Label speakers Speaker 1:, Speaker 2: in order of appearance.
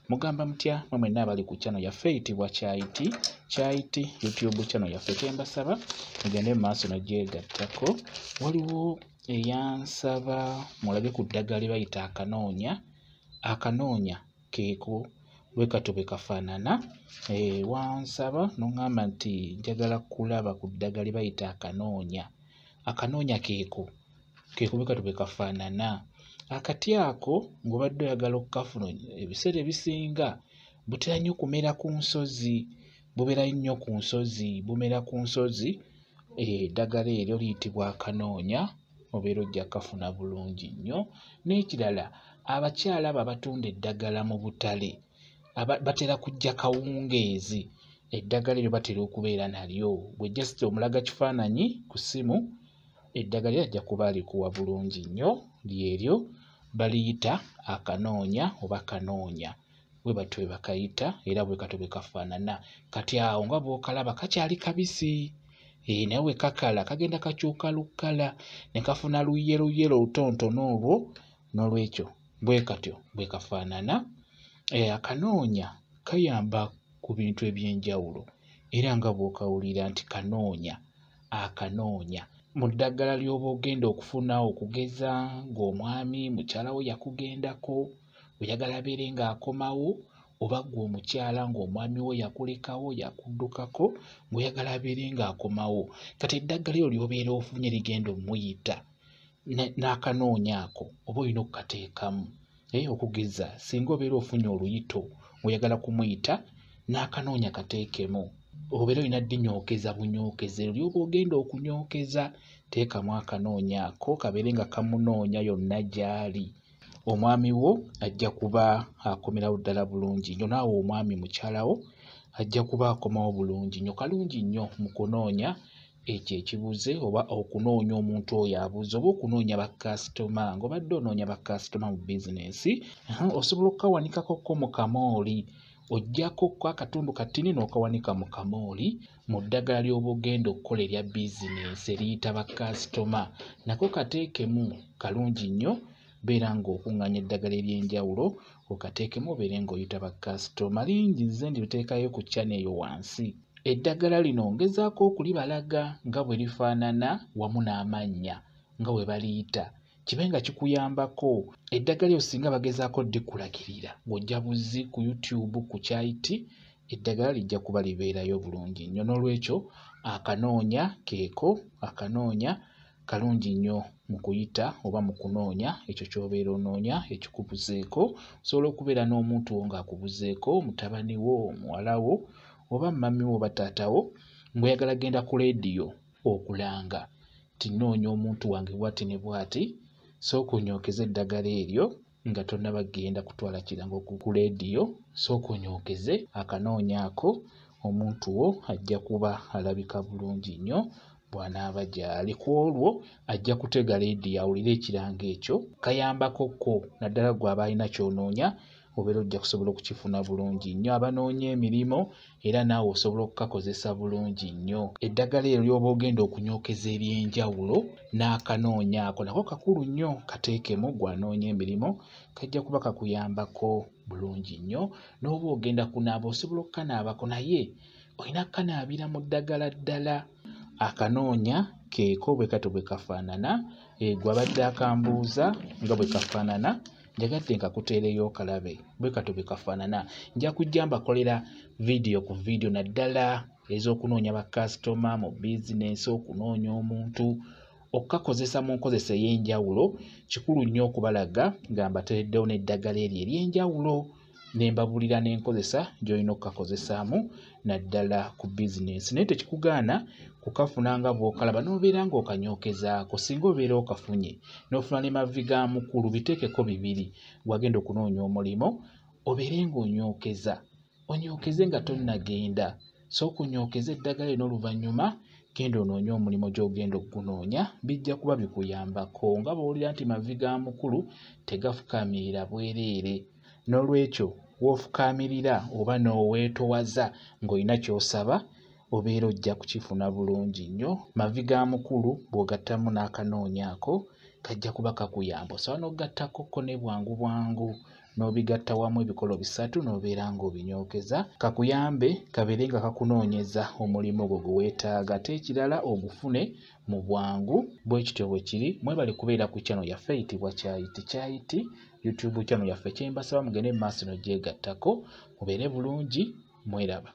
Speaker 1: Mugamba mutya mwe mwenna abali ku channel yaffe eyitibwa Kyayiti YouTube channel yaffe. Kyembasaba mugende mu maaso nagyegattako. Waliwo eyansaba mulabe ku ddagala lye bayita akanoonya keeko bwe kato bwe kafaanana. Wansaba n'oŋŋamba nti njagala kulaba ku ddagala lye bayita akanoonya keeko bwe kato bwe kafaanana. Akati ako ng'obadde oyagala okukafuna ebiseera ebisinga butera nnyo kumera ku nsozi, bumera ku nsozi. Eddagala eryo liyitibwa akanoonya, obeera ojja kafuna bulungi nnyo. N'ekirala, abakyala abo abatunda eddagala mu butale batera kujja kawungeezi. Eddagala eryo batera okubeera nalyo. Bwe just omulaga kifaananyi ku ssimu, eddagala eryo ajja kuba alikuwa bulungi nnyo. Lyeryo baliyita akanoonya oba kanoonya, bwe batyo bwe bakayita era bwe kato bwe kafaanana. Kati awo nga bw'okalaba kakyali kabisi, naye bwe kakala kagenda kakyuka lukala ne kafuna luyero lutontono olwo. N'olwekyo bwe katyo bwe kafaanana. Akanoonya kayamba ku bintu eby'enjawulo era nga bw'okawulira nti akanoonya mu ddagala ly'oba ogenda okufuna, okugeza ng'omwami mukyala wo yakugendako, oyagala abeere ng'akomawo, oba ggwe omukyala ng'omwami wo yakulekawo yakuddukako ng'oyagala abeere ng'akomawo. Kati eddagala eryo ly'obeera ofunye ligenda omuyita n'akanoonya ako oba olina okukateekamu. Okugeza singa obeera ofunye oluyito oyagala kumuyita, n'akanoonya kateekemu. Obeera olina ddinyookeza bunyookeza, eryo ly'oba ogenda okunyookeza, teekamu akanoonya ako kabeere nga kamunoonya yonna gy'ali. Omwami wo ajja kuba akomerawo ddala bulungi nnyo, naawe omwami mukyala wo ajja kuba akomawo bulungi nnyo. Kalungi nnyo mu kunoonya ekyo ekibuze, oba okunoonya omuntu oyo abuze, oba okunoonya bakasitoma. Ng'obadde onoonya bakasitoma mu bizinensi, osobola okukawanikako mu kamooli. Ojjako akatundu katini n'okawanika mu kamooli. Mu ddagala ly'oba ogenda okukola erya bizinensi eriyita bakasitoma, nako kateekemu. Kalungi nnyo beera ng'okuŋŋaanya eddagala ery'enjawulo okateekemu obeere ng'oyita bakasitoma. Lingi nze ndibiteekayo ku channel eyo wansi. Eddagala lino ngezaako okulibalaga nga bwe lifaanana wamu n'amannya nga bwe baliyita, kibe nga kikuyambako. Eddagala eryo singa bagezaako ddikulagirira ng'ojja buzzi ku YouTube ku Kyayiti, eddagala lijja kuba libeerayo bulungi nnyo. N'olwekyo akanoonya keeko, akanoonya kalungi nnyo mu kuyita oba mu kunoonya ekyo ky'obeera onoonya ekikubuzeeko. Osobola okubeera n'omuntu wo ng'akubuzeeko, mutabani wo, muwala wo, oba mami wo oba taata wo, ng'oyagala genda ku leediyo okulanga ti nnoonya omuntu wange bw'ati ne bw'ati. Sooka onyookeze eddagala eryo nga tonnaba genda kutwala kirango ku leediyo. Sooka onyookeze akanoonya ako, omuntu wo ajja kuba alabika bulungi nnyo bw'anaaba gy'ali. Ku olwo ajja kutega leediyo awulire ekirango ekyo. Kayambakokko naddala ggwe aba alina ky'onoonya, obeera ojja kusobola okukifuna bulungi nnyo. Abanoonya emirimu era naawe osobola okukakozesa bulungi nnyo. Eddagala eryo ly'oba ogenda okunyookeza eby'enjawulo n'akanoonya ako nako kakulu nnyo, kateekemu. Gw'anoonya emirimu kajja kuba kakuyambako bulungi nnyo. N'oba ogenda kunaaba osobola okukanaabako, naye olina kukanaabira mu ddagala ddala. Akanoonya keeko bwe kato bwe kafaanana. Gwe abadde akambuuza nga bwe kafaanana, njagadde nkakuteereyo okalabe bwe kato bwe kafaanana. Nja kujja mbakolera vidiyo ku vidiyo naddala ez'okunoonya bakasitoma mu bizinensi, okunoonya omuntu, okukakozesa mu nkozesa ey'enjawulo. Kikulu nnyo okubalaga nga mbateereddewo n'eddagala eryo ery'enjawulo, ne mbabuulira n'enkozesa gy'olina okukakozesaamu naddala ku bizinensi. Naye tekikugaana kukafuna nga bw'okalaba n'obeera ng'okanyookezaako. Singa obeera okafunye n'ofuna ne mavi ga mukulu, biteekeko bibiri. Wagenda okunoonya omulimu obeere onyookeze nga tonnagenda. Sooka onyookeze eddagala lino, oluvannyuma genda onoonye omulimu gy'ogenda ogunoonya. Bijja kuba bikuyambako. Nga bw'owulira nti mavi ga mukulu tegafukaamirira bwereere, n'olwekyo w'ofukaamirira oba n'oweetowaza ng'olina ky'osaba, obeera ojja kukifuna bulungi nnyo. Mavi ga mukulu bw'ogattamu n'akanoonya ako kajja kuba kakuyamba. Osobola n'ogattakokko ne bwangu bwangu n'obigatta wamu ebikolo bisatu n'obeera ng'obinyookeza kakuyambe kabeere nga kakunoonyeza omulimu gwo gwe weetaaga ate ekirala ogufune mu bwangu bwe kityo bwe kiri. Mwebale kubeera ku channel yaffe eyitibwa Kyayiti YouTube channel yaffe. Kye mbasaba mugende mu maaso n'ogyegattako mubeere bulungi mweraba.